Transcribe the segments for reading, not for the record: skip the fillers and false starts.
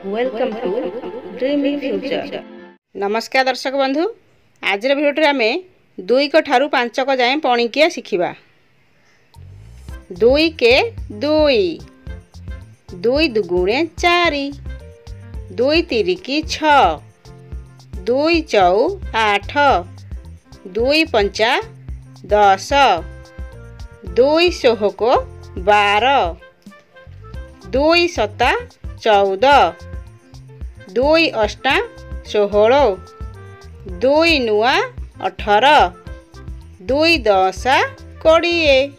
Welcome to dreamy future. नमस्कार दर्शक बंधु, आज भिडियो आम 2 क ठारू 5 क जाए पणिकिया शिखिबा। 2 के 2, 2 दुगुणे 4, 2 तिरिकी 6, 2 चौ 8, 2 पंचा 10, 2 षोहको 12, 2 सता 14, 2 अष्टा 16, 2 नुआ 18, 2 दशा 20,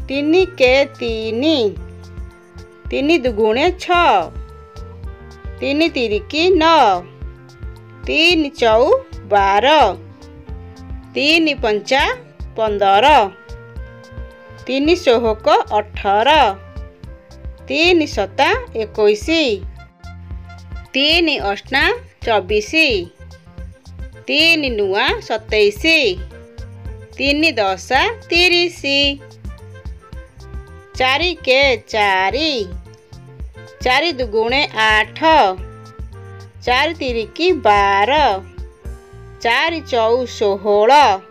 3 के 3, 3 दुगुणे 6, 3 तिरिकी 9, 3 चौ 12, 3 पंचा 15, 3 षोहको 18, 3 सता 21, 3 अष्टा 24, 3 नुआ 27, 3 दशा 30, 4 के 4, 4 दुगुणे 8, 4 तिरिकी 12, 4 चौ 16,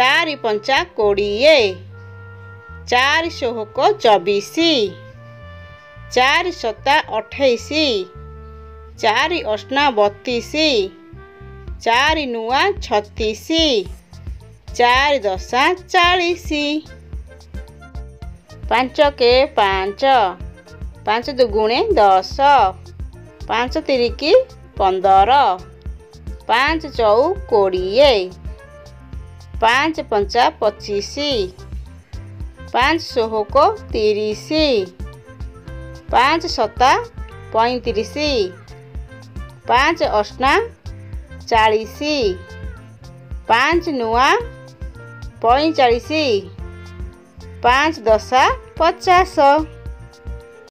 4 पंचा 20, 4 षोहको 24, 4 सता 28, 4 अष्टा 32, 4 नुआ 36, 4 दशा 40, 5 के 5, 5 दुगुणे 10, 5 तिरिकी 15, 5 चौ 20, 5 पंचा 25, 5 षोहको 30, 5 सता 35, 5 अष्टा 40, 5 नुआ 45, 5 दशा 50।